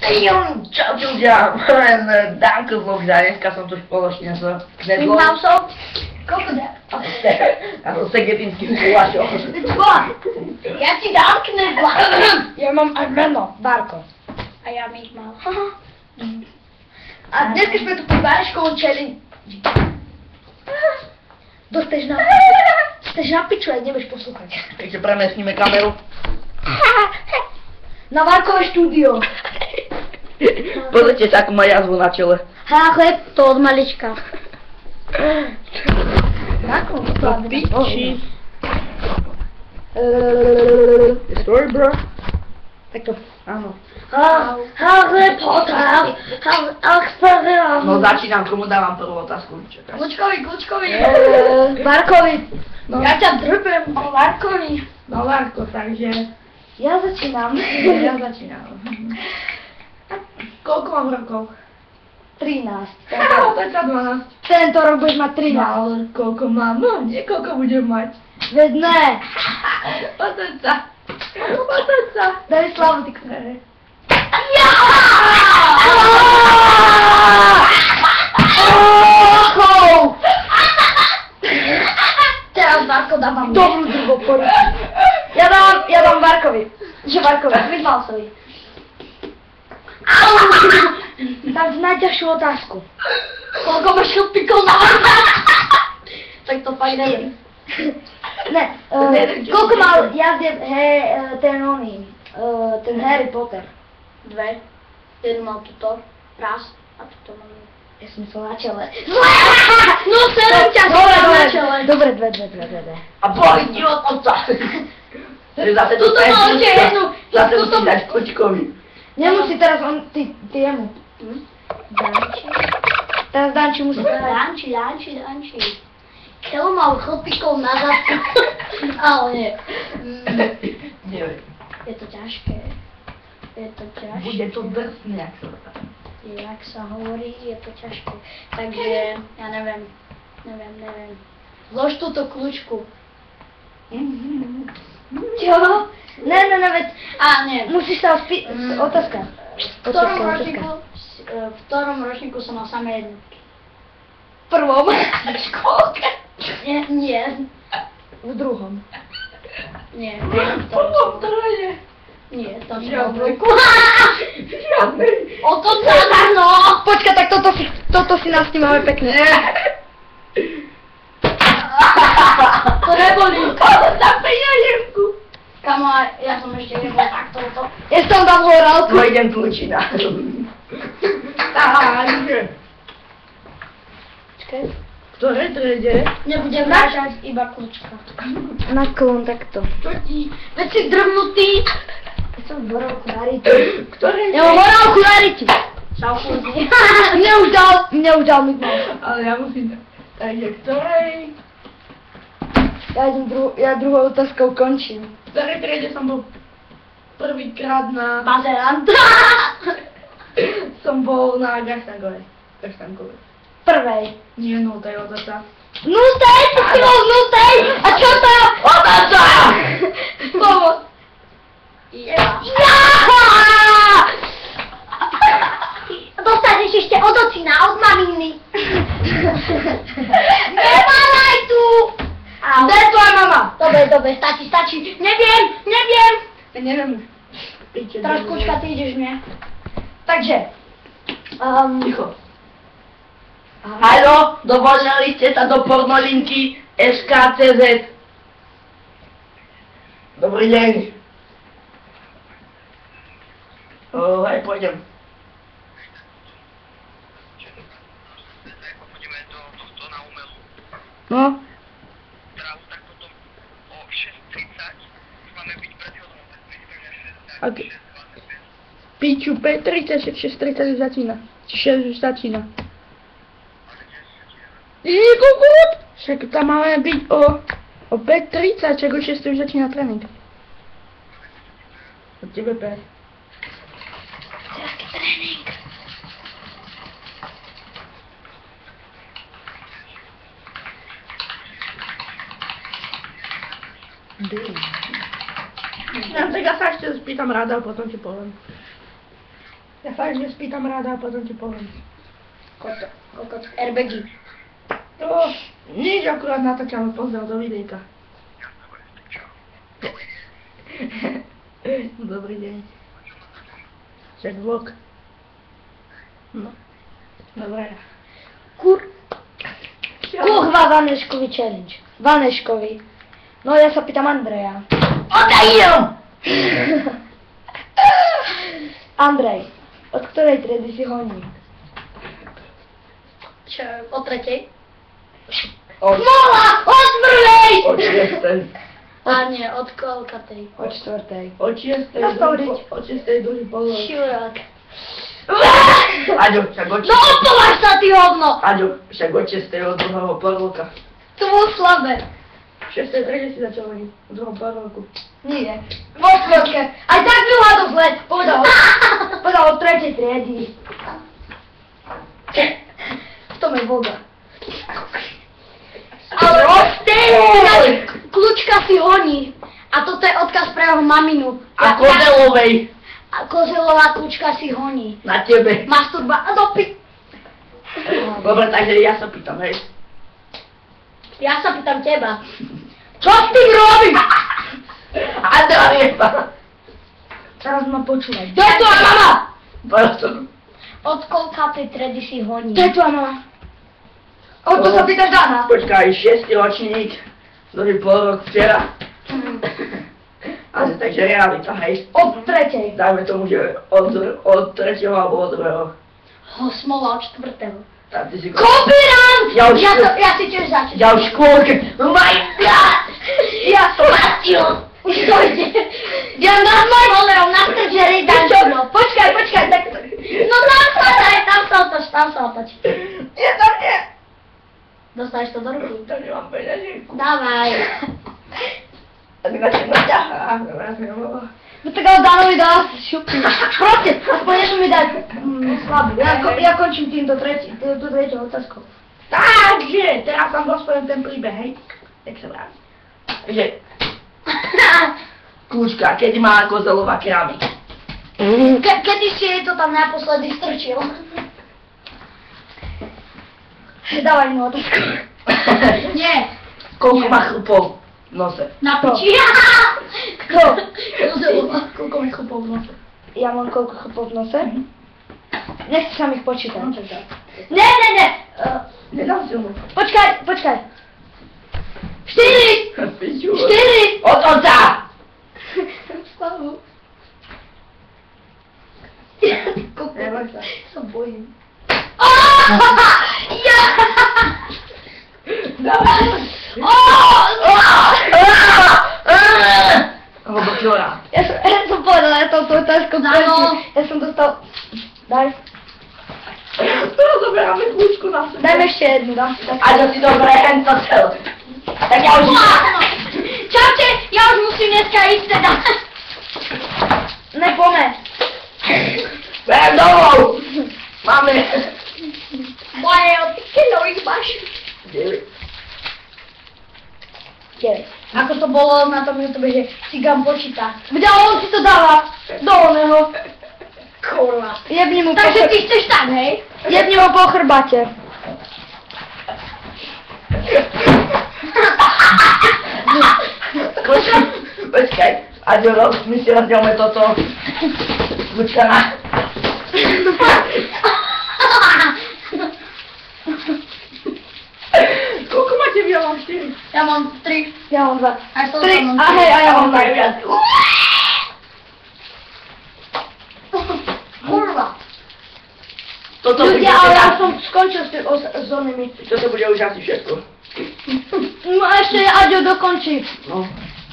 Čau ľudia, len Danko vlog za dneska som tu spoločne s Knedlom. Mimausom? Koľko dá? A so Segetinským Kulašom. Ja ti dám Knedla. Ja mám aj meno, Barko. A ja mi ich mal. A dneska sme tu pri Bareškovom challenge. Dosteš na piču, aj nebudeš poslúchať. Takže premiestnime kameru. Na Barkové štúdio. Pozrite sa, ako má jazvu na čele. Chleb, to od malička. Piči. Sorry, bro. Takto. Áno. Harry Potter. No začínam, komu dávam prvú otázku. Čakaj. Kľúčkovi. Barkovi. No. Ja ťa drbem o Barkovi. No Barko, takže Ja začínam. ja začínam. Koľko mám rokov? 13. No, tak 12. Tento rok budeš mať 13. No, ale koľko mám? No, nie koľko budem mať. Veď ne. Poďme sa. Daj slavu, ty ktoré. Teraz Barko dávam dobrú druhú poru. Ja dám Barkovi. Že Barkovi, Vidmalsovi. Dám najťažšiu otázku. Koľko máš chlpíkov na vrta? Tak to fakt neviem. Ne, koľko mal jazdieb ten oný, ten Harry Potter? 2. Jeden mal tuto, raz, a tuto mám. Ja som myslel na čele. No serem ťa, na čele. Dobre, dve. A boli ti od otca. Zase Tuto mal ešte jednu. Zase musí dať kočkovi. Nemusí teraz on, ty jemu. Danči. Teraz Danči musí dať. Danči. Kelo mal chlpíkov na zadku. Ale nie. Neviem. Je to ťažké. Bude to drsné, jak sa to. Jak sa hovorí, je to ťažké. Takže, ja neviem. Zlož túto kľúčku. Čo? Ne, veď... Nie. Musíš sa otázka. V ktorom ročníku som mal samé jednotky? V prvom. V škôlke? Nie. V druhom. Nie. V prvom trojde. Nie, to som bol dvojku. O to no! Počkaj, tak toto si nasnímame pekne. To neboli. Koľko sa peňaženku? Kamo, ja som ešte nebol takto. Ja som dal horálku. No idem tlučina. Takže. Počkaj. Ktoré triede? Nebudem vrážať, iba kľúčka. Na klon takto. Čo ti? Veď si drvnutý. Ja som horálku na riti. Ktoré? Ja mám horálku na riti. Šalfúzi. Mne už dal Mikmal. Ale ja musím... Takže ktorej? Ja druhou otázkou končím. V ktorej triede som bol prvýkrát na... Bazerant. Som bol na Gaštankovej. Prvej. Nie, no, to je otázka. Nutej, počkej, nutej! A čo to? Otázka! Pomoc. Ja! Dostaneš ešte od ocina, od maminy. Nemalaj tu! Kde je tvoja mama? Dobre, stačí. Neviem. Ja neviem už. Teraz kúčka, ty ideš mne. Takže. Ticho. Haló, dovolili ste sa do pornolinky SKCZ. Dobrý deň. Hej, pôjdem. Pôjdeme do tohto na Umelú. No, Trávu, tak potom o 6:30 už máme byť pred chodom, tak prídeme Ok. Piču, 5:30, 6:30 už začína. Či 6 už začína. Kokot! Však tam máme byť o 5:30, čak o 6 už začína tréning. Od tebe 5. Jaký trénink? Ja tak ja sa ešte spýtam rada a potom ti poviem. Ja fakt, že spýtam ráda a potom ti poviem. Kokot, RBG. To nič, akurát natáčame pozdrav do videjka. Dobrý deň. Však vlog. No. Dobre. Kurva Vaneškovi challenge. Vaneškovi. No ja sa pýtam Andreja. Odajem! Andrej, od ktorej triedy si honí? Čo, od tretej? Smola! Od prvej! Od 6. A nie, od koľkatej? Od 4. Od 6. Od 6. druhý polok. Šurák. Aďo, však od 6. No opováž sa, ty hovno! Aďo, však od 6. od druhého polroka. To bolo slabé. V 6. triede si začal honiť. V druhom polroku. Nie. Vo štvrtke. Aj tak mi hľadol zle. Povedal od tretej triedy. V tom je voda. Ale kľúčka si honí. A toto je odkaz pre jeho maminu. A Kozelovej. A Kozelová kľúčka si honí. Na tebe. Masturba. A dopy. Dobre, takže ja sa pýtam, hej. Ja sa pýtam teba. Čo s tým robíš? Andrea. Teraz ma počúvaj. To je tvoja mama! Prosto. Od koľkatej triedy si honí? To je tvoja mama. O to sa pýtaš Dana. Počkaj, 6. ročník. Druhý polrok včera. Ale takže realita, hej. Od tretej. Dajme tomu, že od 3. alebo od 2. Smola od čtvrtého. Tak ty si Kopírant! Ja už- Ja si tiež začnem. Ja už škôlke. Oh my god! Ja som Matil! Už to ide. Ja normálne na strčeri dančilo. Počkaj, tak... No tam sa otoč. Nie, to nie. Dostaneš to do ruky. To nemám peňaženku. Dávaj. Tak na čo naťahá. No tak ale Danovi dá šupky. Proste, aspoň niečo mi dať slabý. Ja končím týmto treťou otázkou. Takže, teraz vám rozpoviem ten príbeh, hej. Jak sa vrát. Že kľúčka, keď má Kozelová keramika. Kedy si jej to tam naposledy strčil? Dávaj mi otázku. Nie. Koľko má chlpov v nose? Na piči. Kto? Koľko mi chlpov v nose? Ja mám koľko chlpov v nose? Nechci sa mi ich počítať. No, tak dá. Ne. Nedám si mu. Počkaj. 4! Piču. 4! Od oca! Slavu. Neboj sa. Sa bojím. Hobočora. Ja som povedala touto otázkou presne. Ja som dostal... Daj. Zoberáme kľúčku na sebe. Dajme ešte jednu, dá. A to si dobre hento cel. Tak ja už... Čaute, ja už musím dneska ísť teda. Nepome. Berem domov. Máme... Moje, ty kilo ich máš? 9. Ako to bolo na tom YouTube, že cigán počíta. Kde on si to dáva? Do oného. Kurva. Jebni mu Takže ty chceš tak, hej? Jebni mu po chrbate. Počkaj, Aďo, my si rozdielme toto. Kľúčka na... Koľko máte vy? Ja mám 4. Ja mám 3. Ja mám 2. Aj to 3. A hej, a ja mám 2. Kurva. Toto bude Ľudia, ale ja teda... som skončil s tým s onými. Toto bude už asi všetko. No ešte Aďo dokončí. No,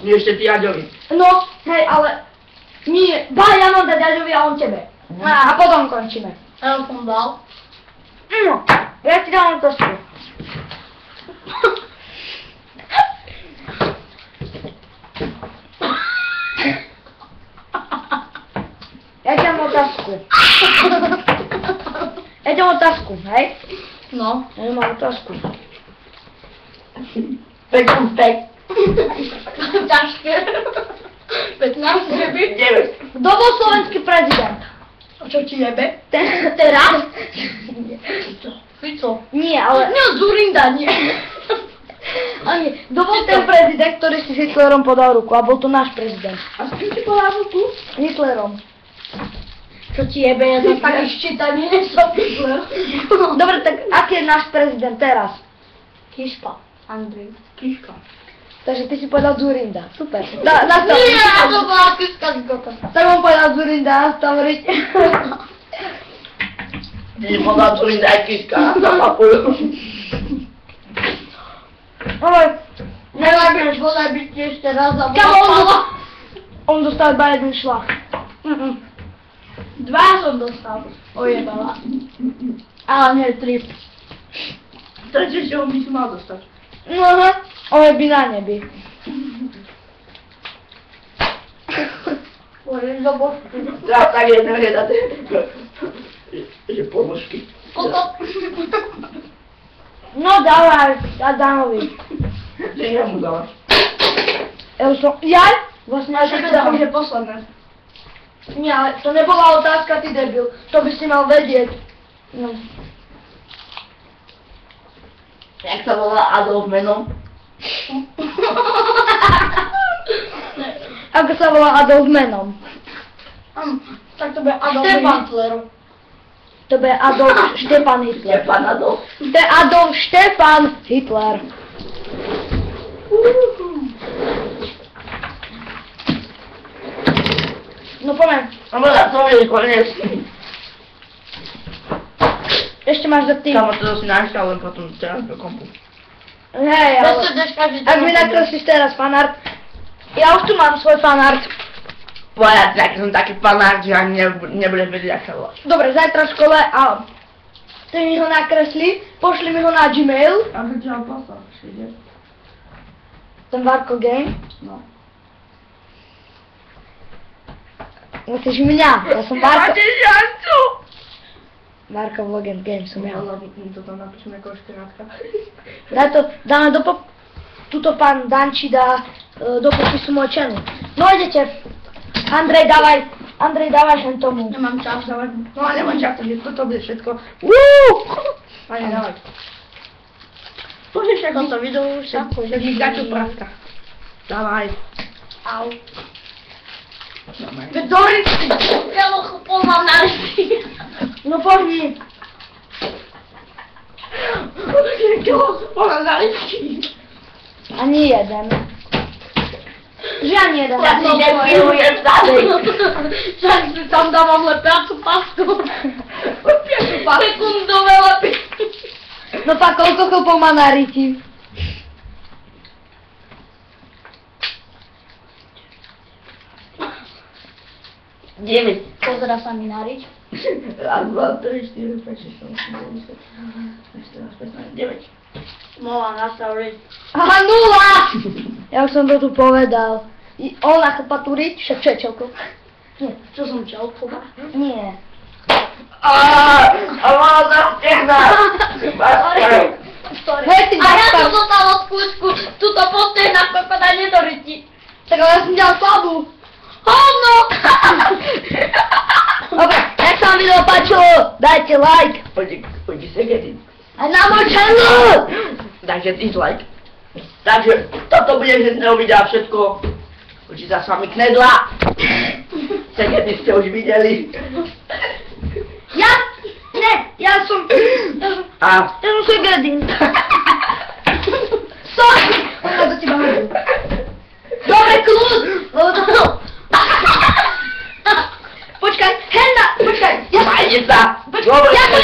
nie ešte ty Aďovi. No, hej, ale... Nie, ja mám dať Aďovi a on tebe. A potom končíme. Ja som dal. No, ja ti dám otázku. Ja ti dám otázku. Ja ti dám otázku, hej? No, ja mám otázku. Pek. Ťažké. 15 ryby. 9. Kto bol slovenský prezident? Čo ti jebe? Teraz? Fico. Nie, ale... Nie, Zurinda, nie. Ani, to bol ten prezident, ktorý si s Hitlerom podal ruku a bol to náš prezident. A s kým ti podal ruku? Hitlerom. Čo ti jebe, ja Ty to taký ščítaný, som Hitler. Dobre, tak aký je náš prezident teraz? Kiška. Andrej. Kiška. Takže ty si povedal Zurinda. Super. Nastav. Nie, to bola Kiška z Gota. Tak on povedal Zurinda, nastav riť. Ty podal Zurinda aj Kiška. Ale, Nenájdeš ho najbyť ešte raz a on dostal iba jeden šlach. Dva som dostal. Ojebala. Ale nie, 3. Tretie by si mal dostať. No aha, ale by na nebi. Môžeš do božku. Teraz tak jedno hľadať. Že pomôžky. No dávaj, Adamovi. Že ja mu dávaš. Jaj? Vlastne A že to bude posledné. Nie, ale to nebola otázka, ty debil. To by si mal vedieť. No. Jak sa volá Adolf menom? Ako sa volá Adolf menom? Tak to bude Adolf Štefan. Hitler. To bude Adolf Štefan Hitler. Štefan Adolf. To je Adolf Štefan Hitler. No poďme. No bola, to je koniec. Ešte máš za tým. Kamo, to si našťal, len potom teraz do kompu. Hej, ale... Ak mi nakreslíš teraz fanart, ja už tu mám svoj fanart. Povedať, aký som taký fanár, že ani nebudeš vedieť, ak sa voláš. Dobre, zajtra v škole a ty mi ho nakresli, pošli mi ho na Gmail, A že ťa poslal, ide. ten Varko Game. No. Musíš mňa, ja som Varko. Máte šancu! Varko Vlog and Game som ja. To tam napíšem ako škrátka. Daj to, dáme do tuto pán Danči dá do popisu môj channel. No idete. Andrej, dávaj sem tomu. Nemám čas, dávaj. No a nemám čas, takže toto bude všetko. Pane, dávaj. Bože, však toto video už sa však mi gaču praska. Dávaj. Au. Veď dobrý, ja ho chopol mám na listi. No poďni. Ja ho chopol mám na listi. Ani jeden. Že ani jeden. Ja si nepilujem zadej. Však si tam dávam lepiacu pasku. Lepiacu pasku. Sekundové lepy. No tak koľko chlpov má na riti? Deväť. Pozera sa mi na riť. Raz, dva, tri, štyri, päť, šesť, sedem, 8, 9, 10, 11, 12, 13, 14, 15, 9. Mola nastaviť. Aha, 0! Ja už som to tu povedal. On na chlpatú riť, však čo je čelko? Nie. Čo som čelko? Nie. A mala za stehna. Hej, ty A ja Gaspar. som dostal od kúsku, tuto postej na popadanie do ryti. Tak ale ja som ďal slabú. Hovno! Dobre, jak sa vám video páčilo, dajte like. Poďte sa kedy. A na môj channel! Dajte dislike. Takže toto bude dnešného videa všetko. Učí sa s vami Knedla. Segedy ste už videli. Ja? Ne, ja som Segedin. Sorry! Ona do teba hodil. Dobre, kľud! Lebo to... Počkaj, Henna, počkaj. Majte sa. Ja to